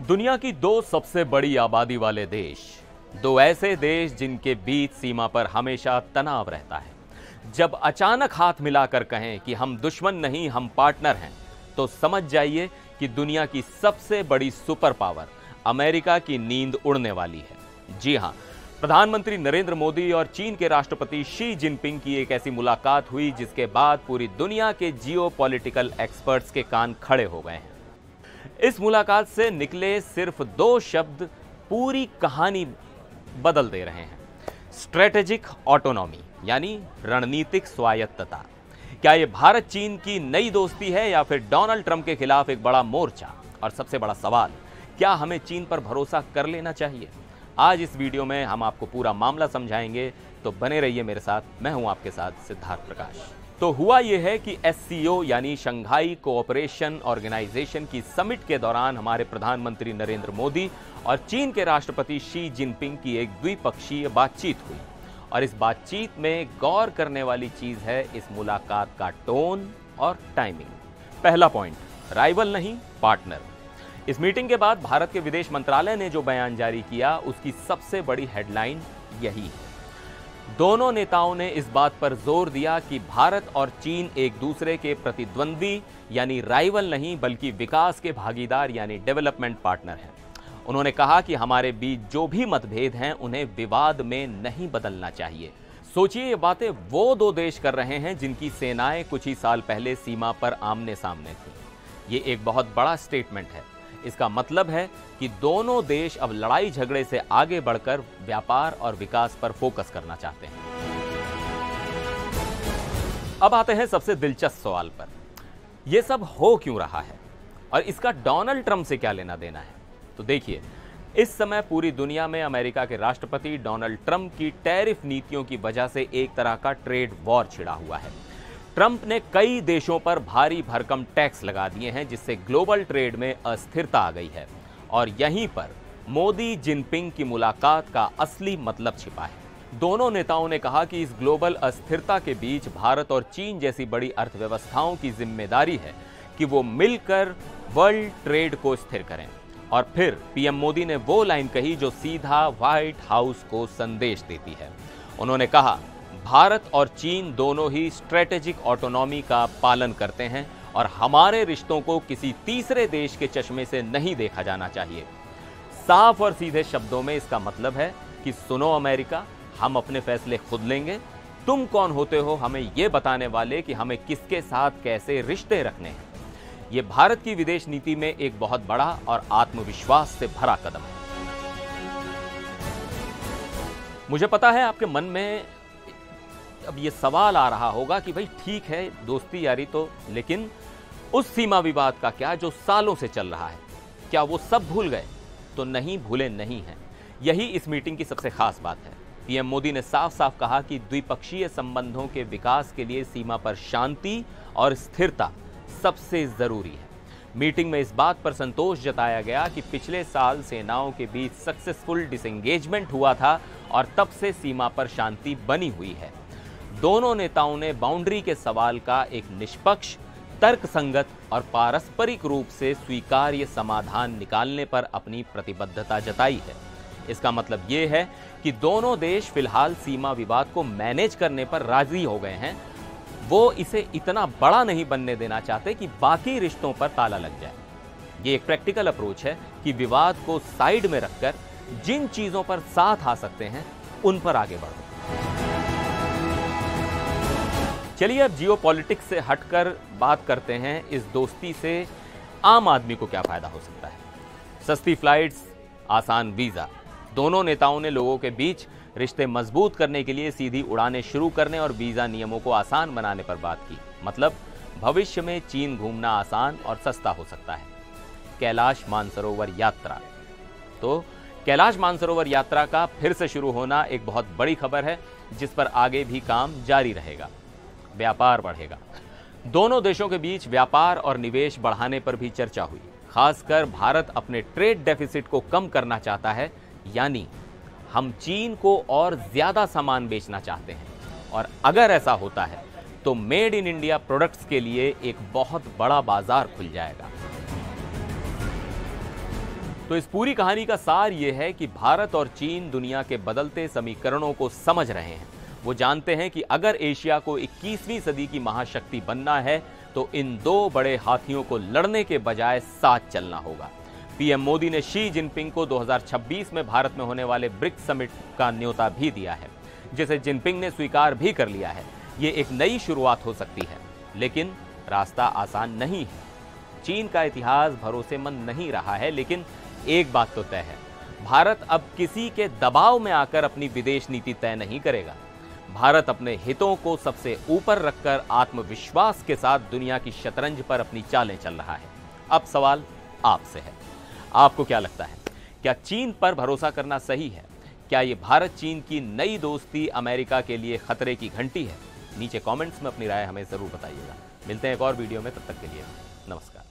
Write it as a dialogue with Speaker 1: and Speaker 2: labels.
Speaker 1: दुनिया की दो सबसे बड़ी आबादी वाले देश, दो ऐसे देश जिनके बीच सीमा पर हमेशा तनाव रहता है। जब अचानक हाथ मिलाकर कहें कि हम दुश्मन नहीं हम पार्टनर हैं, तो समझ जाइए कि दुनिया की सबसे बड़ी सुपर पावर अमेरिका की नींद उड़ने वाली है। जी हां, प्रधानमंत्री नरेंद्र मोदी और चीन के राष्ट्रपति शी जिनपिंग की एक ऐसी मुलाकात हुई जिसके बाद पूरी दुनिया के जियोपॉलिटिकल एक्सपर्ट्स के कान खड़े हो गए हैं। इस मुलाकात से निकले सिर्फ दो शब्द पूरी कहानी बदल दे रहे हैं। स्ट्रेटेजिक ऑटोनॉमी यानी रणनीतिक स्वायत्तता। क्या यह भारत चीन की नई दोस्ती है या फिर डोनाल्ड ट्रंप के खिलाफ एक बड़ा मोर्चा? और सबसे बड़ा सवाल, क्या हमें चीन पर भरोसा कर लेना चाहिए? आज इस वीडियो में हम आपको पूरा मामला समझाएंगे, तो बने रहिए मेरे साथ। मैं हूं आपके साथ सिद्धार्थ प्रकाश। तो हुआ यह है कि SCO यानी शंघाई कोऑपरेशन ऑर्गेनाइजेशन की समिट के दौरान हमारे प्रधानमंत्री नरेंद्र मोदी और चीन के राष्ट्रपति शी जिनपिंग की एक द्विपक्षीय बातचीत हुई। और इस बातचीत में गौर करने वाली चीज है इस मुलाकात का टोन और टाइमिंग। पहला पॉइंट, राइवल नहीं पार्टनर। इस मीटिंग के बाद भारत के विदेश मंत्रालय ने जो बयान जारी किया उसकी सबसे बड़ी हेडलाइन यही है। दोनों नेताओं ने इस बात पर जोर दिया कि भारत और चीन एक दूसरे के प्रतिद्वंदी यानी राइवल नहीं बल्कि विकास के भागीदार यानी डेवलपमेंट पार्टनर हैं। उन्होंने कहा कि हमारे बीच जो भी मतभेद हैं उन्हें विवाद में नहीं बदलना चाहिए। सोचिए, ये बातें वो दो देश कर रहे हैं जिनकी सेनाएं कुछ ही साल पहले सीमा पर आमने सामने थीं। ये एक बहुत बड़ा स्टेटमेंट है। इसका मतलब है कि दोनों देश अब लड़ाई झगड़े से आगे बढ़कर व्यापार और विकास पर फोकस करना चाहते हैं। अब आते हैं सबसे दिलचस्प सवाल पर, यह सब हो क्यों रहा है और इसका डोनाल्ड ट्रंप से क्या लेना देना है? तो देखिए, इस समय पूरी दुनिया में अमेरिका के राष्ट्रपति डोनाल्ड ट्रंप की टैरिफ नीतियों की वजह से एक तरह का ट्रेड वॉर छिड़ा हुआ है। ट्रंप ने कई देशों पर भारी भरकम टैक्स लगा दिए हैं जिससे ग्लोबल ट्रेड में अस्थिरता आ गई है। और यहीं पर मोदी जिनपिंग की मुलाकात का असली मतलब छिपा है। दोनों नेताओं ने कहा कि इस ग्लोबल अस्थिरता के बीच भारत और चीन जैसी बड़ी अर्थव्यवस्थाओं की जिम्मेदारी है कि वो मिलकर वर्ल्ड ट्रेड को स्थिर करें। और फिर पीएम मोदी ने वो लाइन कही जो सीधा व्हाइट हाउस को संदेश देती है। उन्होंने कहा, भारत और चीन दोनों ही स्ट्रेटेजिक ऑटोनॉमी का पालन करते हैं और हमारे रिश्तों को किसी तीसरे देश के चश्मे से नहीं देखा जाना चाहिए। साफ और सीधे शब्दों में इसका मतलब है कि सुनो अमेरिका, हम अपने फैसले खुद लेंगे। तुम कौन होते हो हमें यह बताने वाले कि हमें किसके साथ कैसे रिश्ते रखने हैं? यह भारत की विदेश नीति में एक बहुत बड़ा और आत्मविश्वास से भरा कदम है। मुझे पता है आपके मन में अब ये सवाल आ रहा होगा कि भाई ठीक है दोस्ती यारी तो, लेकिन उस सीमा विवाद का क्या जो सालों से चल रहा है? क्या वो सब भूल गए? तो नहीं, भूले नहीं हैं। यही इस मीटिंग की सबसे खास बात है। पीएम मोदी ने साफ साफ कहा कि द्विपक्षीय संबंधों के विकास के लिए सीमा पर शांति और स्थिरता सबसे जरूरी है। मीटिंग में इस बात पर संतोष जताया गया कि पिछले साल सेनाओं के बीच सक्सेसफुल डिसएंगेजमेंट हुआ था और तब से सीमा पर शांति बनी हुई है। दोनों नेताओं ने बाउंड्री के सवाल का एक निष्पक्ष, तर्कसंगत और पारस्परिक रूप से स्वीकार्य समाधान निकालने पर अपनी प्रतिबद्धता जताई है। इसका मतलब यह है कि दोनों देश फिलहाल सीमा विवाद को मैनेज करने पर राजी हो गए हैं। वो इसे इतना बड़ा नहीं बनने देना चाहते कि बाकी रिश्तों पर ताला लग जाए। ये एक प्रैक्टिकल अप्रोच है कि विवाद को साइड में रखकर जिन चीजों पर साथ आ सकते हैं उन पर आगे बढ़ो। चलिए अब जियोपॉलिटिक्स से हटकर बात करते हैं इस दोस्ती से आम आदमी को क्या फायदा हो सकता है। सस्ती फ्लाइट्स, आसान वीजा। दोनों नेताओं ने लोगों के बीच रिश्ते मजबूत करने के लिए सीधी उड़ानें शुरू करने और वीजा नियमों को आसान बनाने पर बात की। मतलब भविष्य में चीन घूमना आसान और सस्ता हो सकता है। कैलाश मानसरोवर यात्रा। तो कैलाश मानसरोवर यात्रा का फिर से शुरू होना एक बहुत बड़ी खबर है जिस पर आगे भी काम जारी रहेगा। व्यापार बढ़ेगा। दोनों देशों के बीच व्यापार और निवेश बढ़ाने पर भी चर्चा हुई। खासकर भारत अपने ट्रेड डेफिसिट को कम करना चाहता है, यानी हम चीन को और ज्यादा सामान बेचना चाहते हैं। और अगर ऐसा होता है तो मेड इन इंडिया प्रोडक्ट्स के लिए एक बहुत बड़ा बाजार खुल जाएगा। तो इस पूरी कहानी का सार यह है कि भारत और चीन दुनिया के बदलते समीकरणों को समझ रहे हैं। वो जानते हैं कि अगर एशिया को 21वीं सदी की महाशक्ति बनना है तो इन दो बड़े हाथियों को लड़ने के बजाय साथ चलना होगा। पीएम मोदी ने शी जिनपिंग को 2026 में भारत में होने वाले ब्रिक्स समिट का न्योता भी दिया है, जिसे जिनपिंग ने स्वीकार भी कर लिया है। ये एक नई शुरुआत हो सकती है, लेकिन रास्ता आसान नहीं है। चीन का इतिहास भरोसेमंद नहीं रहा है, लेकिन एक बात तो तय है, भारत अब किसी के दबाव में आकर अपनी विदेश नीति तय नहीं करेगा। भारत अपने हितों को सबसे ऊपर रखकर आत्मविश्वास के साथ दुनिया की शतरंज पर अपनी चालें चल रहा है। अब सवाल आपसे है, आपको क्या लगता है, क्या चीन पर भरोसा करना सही है? क्या ये भारत चीन की नई दोस्ती अमेरिका के लिए खतरे की घंटी है? नीचे कमेंट्स में अपनी राय हमें जरूर बताइएगा। मिलते हैं एक और वीडियो में, तब तक के लिए नमस्कार।